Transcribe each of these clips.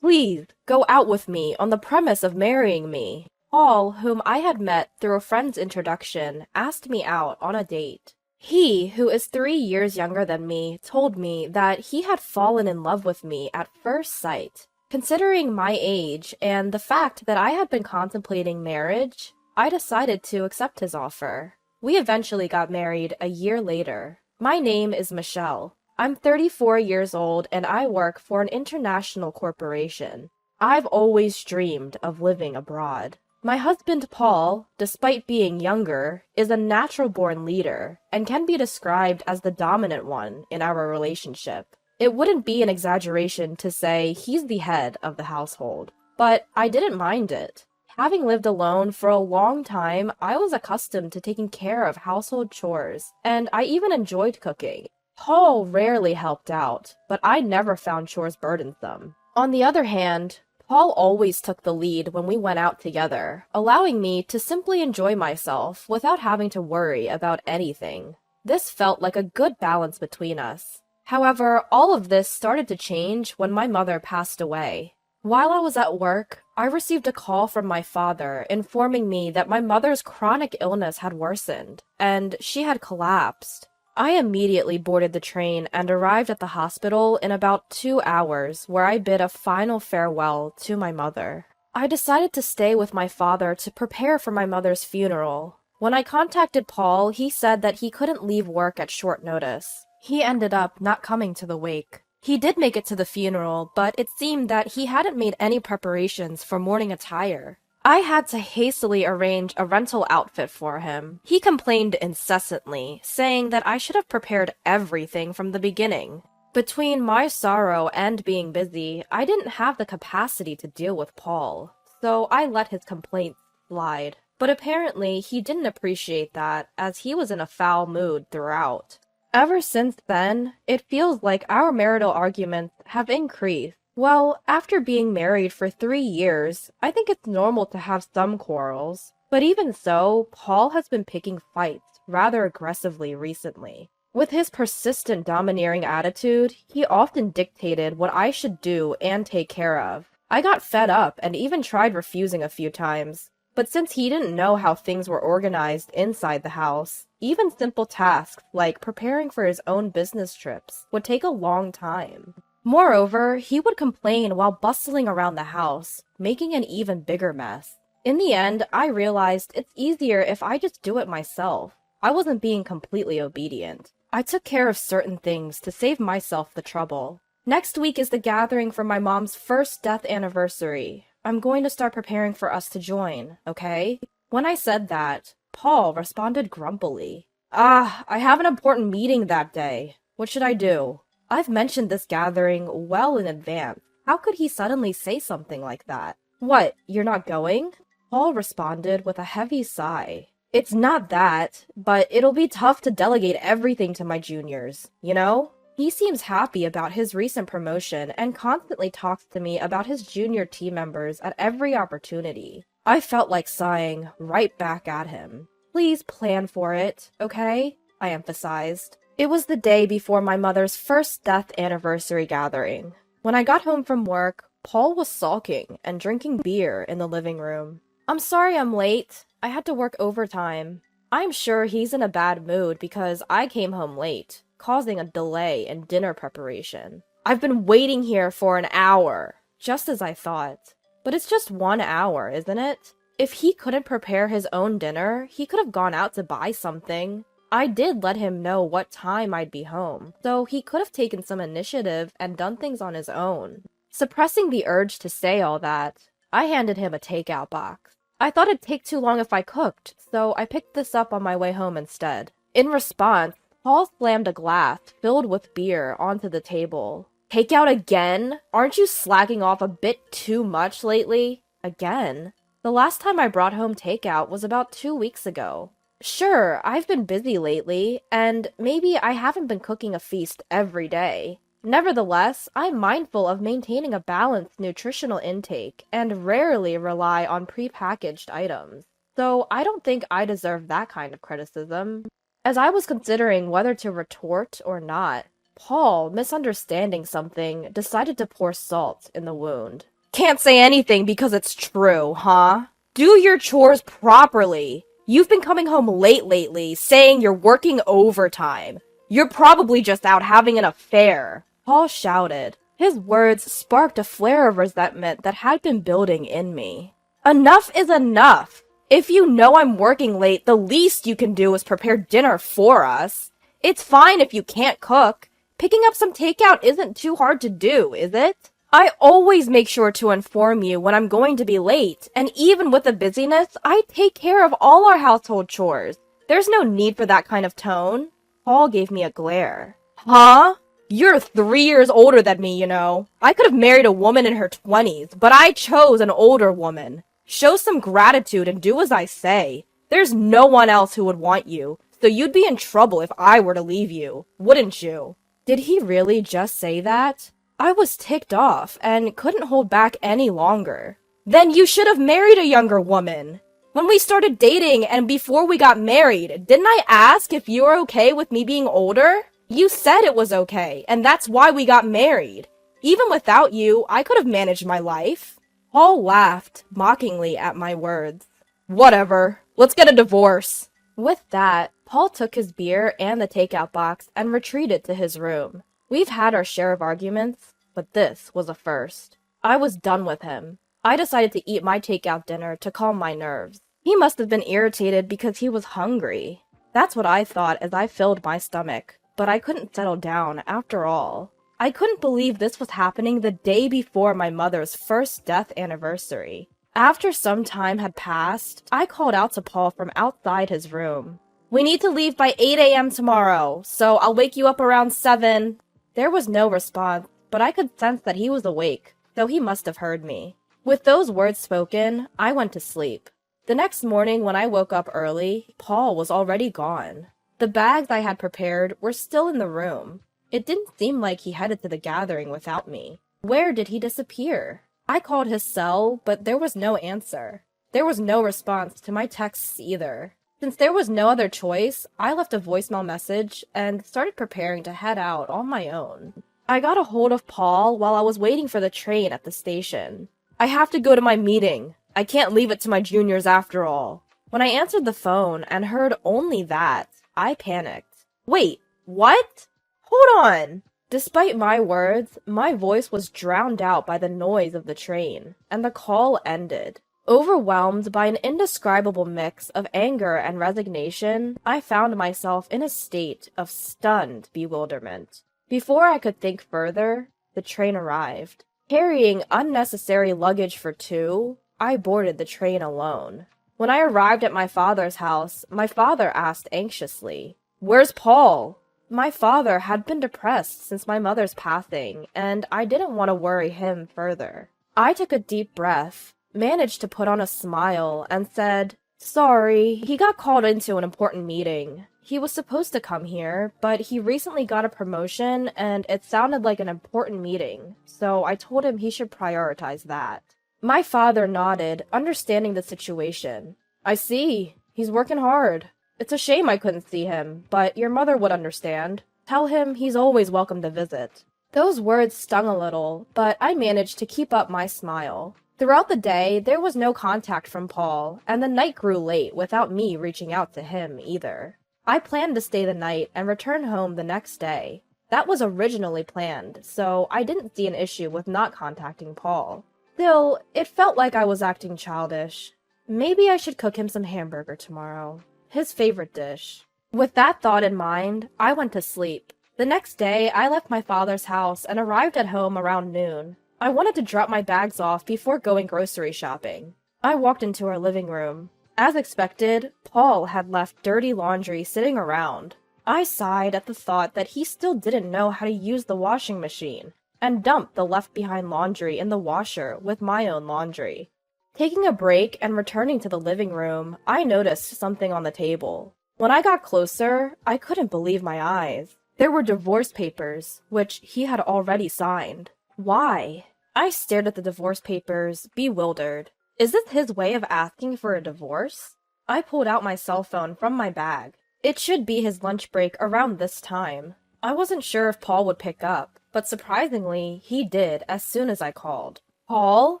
Please, go out with me on the premise of marrying me. Paul, whom I had met through a friend's introduction, asked me out on a date. He, who is 3 years younger than me, told me that he had fallen in love with me at first sight. Considering my age and the fact that I had been contemplating marriage, I decided to accept his offer. We eventually got married a year later. My name is Michelle. I'm 34 years old and I work for an international corporation. I've always dreamed of living abroad. My husband Paul, despite being younger, is a natural-born leader and can be described as the dominant one in our relationship. It wouldn't be an exaggeration to say he's the head of the household, but I didn't mind it. Having lived alone for a long time, I was accustomed to taking care of household chores, and I even enjoyed cooking. Paul rarely helped out, but I never found chores burdensome. On the other hand, Paul always took the lead when we went out together, allowing me to simply enjoy myself without having to worry about anything. This felt like a good balance between us. However, all of this started to change when my mother passed away. While I was at work, I received a call from my father informing me that my mother's chronic illness had worsened, and she had collapsed. I immediately boarded the train and arrived at the hospital in about 2 hours, where I bid a final farewell to my mother. I decided to stay with my father to prepare for my mother's funeral. When I contacted Paul, he said that he couldn't leave work at short notice. He ended up not coming to the wake. He did make it to the funeral, but it seemed that he hadn't made any preparations for mourning attire. I had to hastily arrange a rental outfit for him. He complained incessantly, saying that I should have prepared everything from the beginning. Between my sorrow and being busy, I didn't have the capacity to deal with Paul, so I let his complaints slide. But apparently, he didn't appreciate that, as he was in a foul mood throughout. Ever since then, it feels like our marital arguments have increased. Well, after being married for 3 years, I think it's normal to have some quarrels. But even so, Paul has been picking fights rather aggressively recently. With his persistent domineering attitude, he often dictated what I should do and take care of. I got fed up and even tried refusing a few times. But since he didn't know how things were organized inside the house, even simple tasks like preparing for his own business trips would take a long time. Moreover, he would complain while bustling around the house, making an even bigger mess. In the end, I realized it's easier if I just do it myself. I wasn't being completely obedient. I took care of certain things to save myself the trouble. Next week is the gathering for my mom's first death anniversary. I'm going to start preparing for us to join, okay? When I said that, Paul responded grumpily. I have an important meeting that day. What should I do? I've mentioned this gathering well in advance. How could he suddenly say something like that? What, you're not going? Paul responded with a heavy sigh. It's not that, but it'll be tough to delegate everything to my juniors, you know? He seems happy about his recent promotion and constantly talks to me about his junior team members at every opportunity. I felt like sighing right back at him. Please plan for it, okay? I emphasized. It was the day before my mother's first death anniversary gathering. When I got home from work, Paul was sulking and drinking beer in the living room. I'm sorry I'm late. I had to work overtime. I'm sure he's in a bad mood because I came home late, causing a delay in dinner preparation. I've been waiting here for an hour, just as I thought. But it's just 1 hour, isn't it? If he couldn't prepare his own dinner, he could have gone out to buy something. I did let him know what time I'd be home, so he could have taken some initiative and done things on his own. Suppressing the urge to say all that, I handed him a takeout box. I thought it'd take too long if I cooked, so I picked this up on my way home instead. In response, Paul slammed a glass filled with beer onto the table. Takeout again? Aren't you slacking off a bit too much lately? Again? The last time I brought home takeout was about 2 weeks ago. Sure, I've been busy lately, and maybe I haven't been cooking a feast every day. Nevertheless, I'm mindful of maintaining a balanced nutritional intake and rarely rely on prepackaged items. So I don't think I deserve that kind of criticism. As I was considering whether to retort or not, Paul, misunderstanding something, decided to pour salt in the wound. Can't say anything because it's true, huh? Do your chores properly. You've been coming home late lately, saying you're working overtime. You're probably just out having an affair, Paul shouted. His words sparked a flare of resentment that had been building in me. Enough is enough. If you know I'm working late, the least you can do is prepare dinner for us. It's fine if you can't cook. Picking up some takeout isn't too hard to do, is it? I always make sure to inform you when I'm going to be late, and even with the busyness, I take care of all our household chores. There's no need for that kind of tone. Paul gave me a glare. Huh? You're 3 years older than me, you know. I could have married a woman in her 20s, but I chose an older woman. Show some gratitude and do as I say. There's no one else who would want you, so you'd be in trouble if I were to leave you, wouldn't you? Did he really just say that? I was ticked off and couldn't hold back any longer. Then you should have married a younger woman. When we started dating and before we got married, didn't I ask if you were okay with me being older? You said it was okay, and that's why we got married. Even without you, I could have managed my life. Paul laughed mockingly at my words. Whatever. Let's get a divorce. With that, Paul took his beer and the takeout box and retreated to his room. We've had our share of arguments, but this was a first. I was done with him. I decided to eat my takeout dinner to calm my nerves. He must have been irritated because he was hungry. That's what I thought as I filled my stomach, but I couldn't settle down after all. I couldn't believe this was happening the day before my mother's first death anniversary. After some time had passed, I called out to Paul from outside his room. We need to leave by 8 a.m. tomorrow, so I'll wake you up around 7. There was no response, but I could sense that he was awake, so he must have heard me. With those words spoken, I went to sleep. The next morning when I woke up early, Paul was already gone. The bags I had prepared were still in the room. It didn't seem like he headed to the gathering without me. Where did he disappear? I called his cell, but there was no answer. There was no response to my texts either. Since there was no other choice, I left a voicemail message and started preparing to head out on my own. I got a hold of Paul while I was waiting for the train at the station. I have to go to my meeting. I can't leave it to my juniors after all. When I answered the phone and heard only that, I panicked. Wait, what? Hold on! Despite my words, my voice was drowned out by the noise of the train, and the call ended. Overwhelmed by an indescribable mix of anger and resignation, I found myself in a state of stunned bewilderment. Before I could think further, the train arrived. Carrying unnecessary luggage for two, I boarded the train alone. When I arrived at my father's house, my father asked anxiously, "Where's Paul?" My father had been depressed since my mother's passing, and I didn't want to worry him further. I took a deep breath, managed to put on a smile, and said, "Sorry, he got called into an important meeting. He was supposed to come here, but he recently got a promotion, and it sounded like an important meeting, so I told him he should prioritize that." My father nodded, understanding the situation. "I see. He's working hard. It's a shame I couldn't see him, but your mother would understand. Tell him he's always welcome to visit." Those words stung a little, but I managed to keep up my smile. Throughout the day, there was no contact from Paul, and the night grew late without me reaching out to him either. I planned to stay the night and return home the next day. That was originally planned, so I didn't see an issue with not contacting Paul. Still, it felt like I was acting childish. Maybe I should cook him some hamburger tomorrow. His favorite dish. With that thought in mind, I went to sleep. The next day, I left my father's house and arrived at home around noon. I wanted to drop my bags off before going grocery shopping. I walked into our living room. As expected, Paul had left dirty laundry sitting around. I sighed at the thought that he still didn't know how to use the washing machine, and dumped the left-behind laundry in the washer with my own laundry. Taking a break and returning to the living room, I noticed something on the table. When I got closer, I couldn't believe my eyes. There were divorce papers, which he had already signed. Why? I stared at the divorce papers, bewildered. Is this his way of asking for a divorce? I pulled out my cell phone from my bag. It should be his lunch break around this time. I wasn't sure if Paul would pick up, but surprisingly, he did as soon as I called. Paul?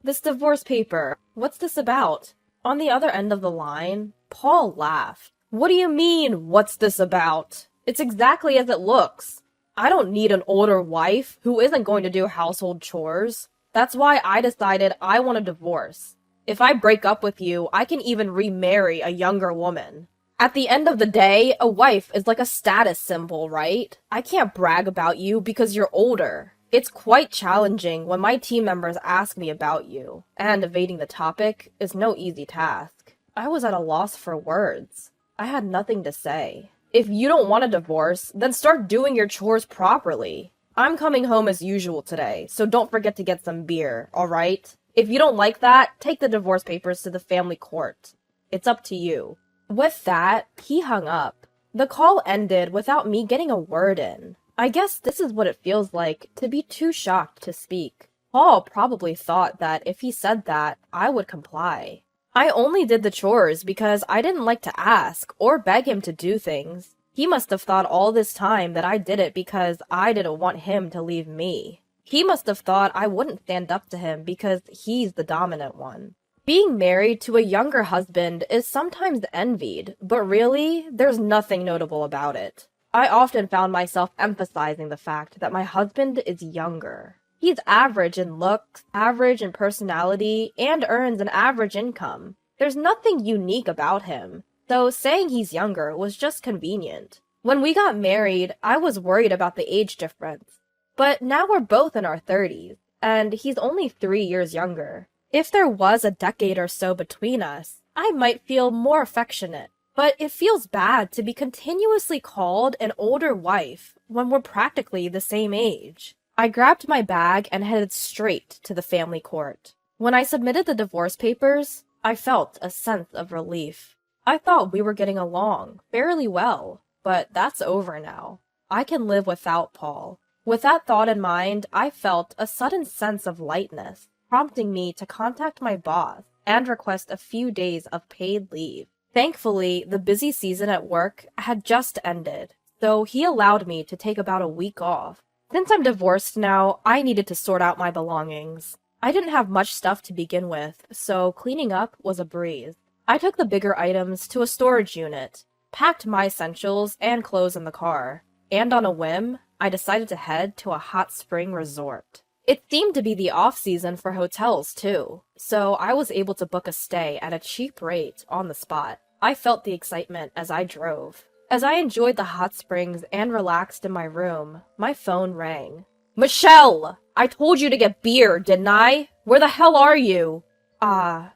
This divorce paper. What's this about? On the other end of the line, Paul laughed. What do you mean, what's this about? It's exactly as it looks. I don't need an older wife who isn't going to do household chores. That's why I decided I want a divorce. If I break up with you, I can even remarry a younger woman. At the end of the day, a wife is like a status symbol, right? I can't brag about you because you're older. It's quite challenging when my team members ask me about you, and evading the topic is no easy task. I was at a loss for words. I had nothing to say. If you don't want a divorce, then start doing your chores properly. I'm coming home as usual today, so don't forget to get some beer, alright? If you don't like that, take the divorce papers to the family court. It's up to you. With that, he hung up. The call ended without me getting a word in. I guess this is what it feels like to be too shocked to speak. Paul probably thought that if he said that, I would comply. I only did the chores because I didn't like to ask or beg him to do things. He must have thought all this time that I did it because I didn't want him to leave me. He must have thought I wouldn't stand up to him because he's the dominant one. Being married to a younger husband is sometimes envied, but really, there's nothing notable about it. I often found myself emphasizing the fact that my husband is younger. He's average in looks, average in personality, and earns an average income. There's nothing unique about him, so saying he's younger was just convenient. When we got married, I was worried about the age difference. But now we're both in our 30s, and he's only 3 years younger. If there was a decade or so between us, I might feel more affectionate. But it feels bad to be continuously called an older wife when we're practically the same age. I grabbed my bag and headed straight to the family court. When I submitted the divorce papers, I felt a sense of relief. I thought we were getting along fairly well, but that's over now. I can live without Paul. With that thought in mind, I felt a sudden sense of lightness, prompting me to contact my boss and request a few days of paid leave. Thankfully, the busy season at work had just ended, so he allowed me to take about a week off. Since I'm divorced now, I needed to sort out my belongings. I didn't have much stuff to begin with, so cleaning up was a breeze. I took the bigger items to a storage unit, packed my essentials and clothes in the car, and on a whim, I decided to head to a hot spring resort. It seemed to be the off-season for hotels, too, so I was able to book a stay at a cheap rate on the spot. I felt the excitement as I drove. As I enjoyed the hot springs and relaxed in my room, my phone rang. Michelle! I told you to get beer, didn't I? Where the hell are you?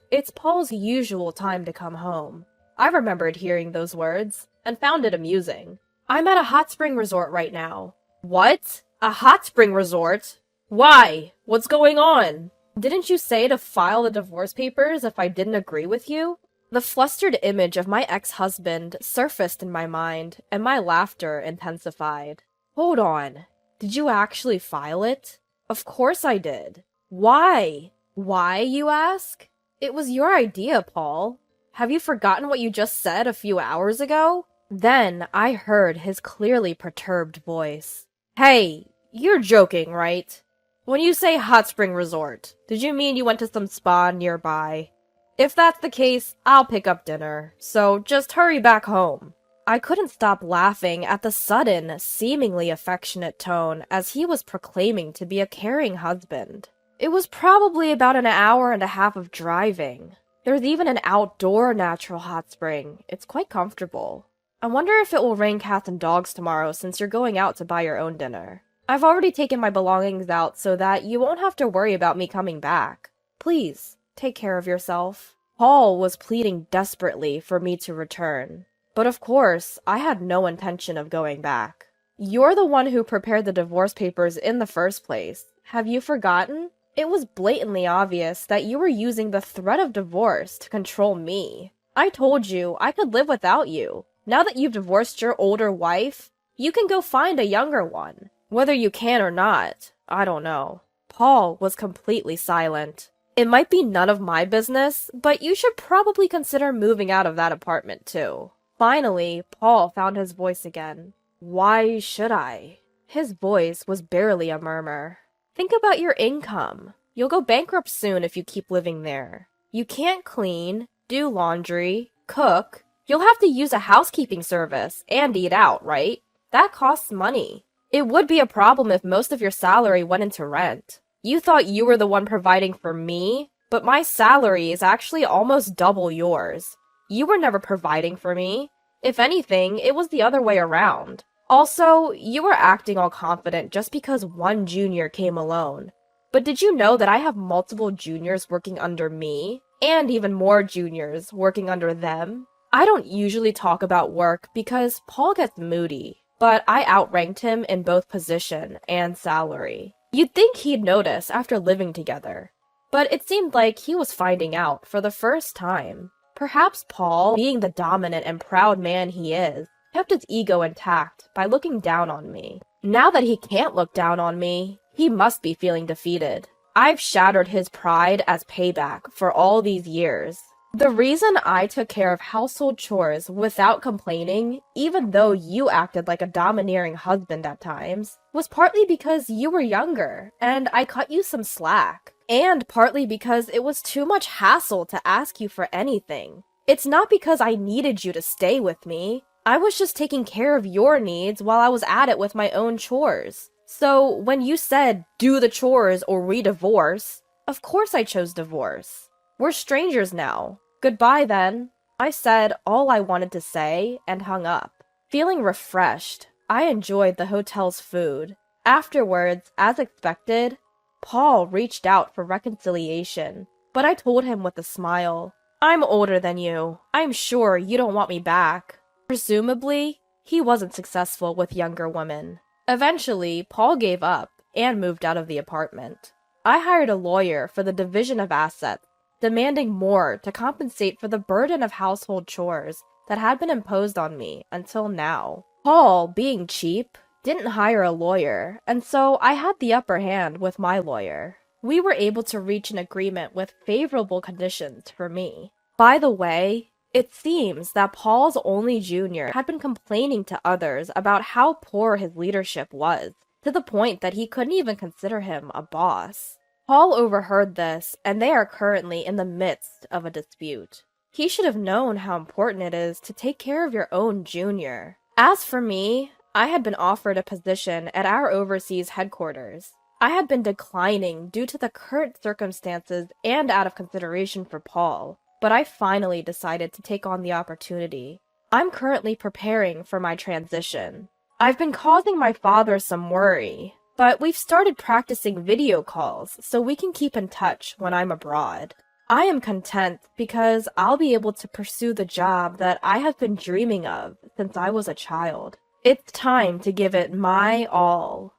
It's Paul's usual time to come home. I remembered hearing those words, and found it amusing. I'm at a hot spring resort right now. What? A hot spring resort? Why? What's going on? Didn't you say to file the divorce papers if I didn't agree with you? The flustered image of my ex-husband surfaced in my mind, and my laughter intensified. Hold on. Did you actually file it? Of course I did. Why? Why, you ask? It was your idea, Paul. Have you forgotten what you just said a few hours ago? Then I heard his clearly perturbed voice. Hey, you're joking, right? When you say hot spring resort, did you mean you went to some spa nearby? If that's the case, I'll pick up dinner, so just hurry back home. I couldn't stop laughing at the sudden, seemingly affectionate tone as he was proclaiming to be a caring husband. It was probably about an hour and a half of driving. There's even an outdoor natural hot spring. It's quite comfortable. I wonder if it will rain cats and dogs tomorrow since you're going out to buy your own dinner. I've already taken my belongings out so that you won't have to worry about me coming back. Please, take care of yourself. Paul was pleading desperately for me to return. But of course, I had no intention of going back. You're the one who prepared the divorce papers in the first place. Have you forgotten? It was blatantly obvious that you were using the threat of divorce to control me. I told you I could live without you. Now that you've divorced your older wife, you can go find a younger one. Whether you can or not, I don't know. Paul was completely silent. It might be none of my business, but you should probably consider moving out of that apartment too. Finally, Paul found his voice again. Why should I? His voice was barely a murmur. Think about your income. You'll go bankrupt soon if you keep living there. You can't clean, do laundry, cook. You'll have to use a housekeeping service and eat out, right? That costs money. It would be a problem if most of your salary went into rent. You thought you were the one providing for me, but my salary is actually almost double yours. You were never providing for me. If anything, it was the other way around. Also, you were acting all confident just because one junior came alone. But did you know that I have multiple juniors working under me, and even more juniors working under them? I don't usually talk about work because Paul gets moody, but I outranked him in both position and salary. You'd think he'd notice after living together, but it seemed like he was finding out for the first time. Perhaps Paul, being the dominant and proud man he is, kept his ego intact by looking down on me. Now that he can't look down on me, he must be feeling defeated. I've shattered his pride as payback for all these years. The reason I took care of household chores without complaining, even though you acted like a domineering husband at times, was partly because you were younger, and I cut you some slack. And partly because it was too much hassle to ask you for anything. It's not because I needed you to stay with me. I was just taking care of your needs while I was at it with my own chores. So when you said, do the chores or we divorce, of course I chose divorce. We're strangers now. Goodbye then. I said all I wanted to say and hung up. Feeling refreshed, I enjoyed the hotel's food. Afterwards, as expected, Paul reached out for reconciliation, but I told him with a smile, I'm older than you. I'm sure you don't want me back. Presumably, he wasn't successful with younger women. Eventually, Paul gave up and moved out of the apartment. I hired a lawyer for the division of assets, demanding more to compensate for the burden of household chores that had been imposed on me until now. Paul, being cheap, didn't hire a lawyer, and so I had the upper hand with my lawyer. We were able to reach an agreement with favorable conditions for me. By the way, it seems that Paul's only junior had been complaining to others about how poor his leadership was, to the point that he couldn't even consider him a boss. Paul overheard this, and they are currently in the midst of a dispute. He should have known how important it is to take care of your own junior. As for me, I had been offered a position at our overseas headquarters. I had been declining due to the current circumstances and out of consideration for Paul, but I finally decided to take on the opportunity. I'm currently preparing for my transition. I've been causing my father some worry, but we've started practicing video calls so we can keep in touch when I'm abroad. I am content because I'll be able to pursue the job that I have been dreaming of since I was a child. It's time to give it my all.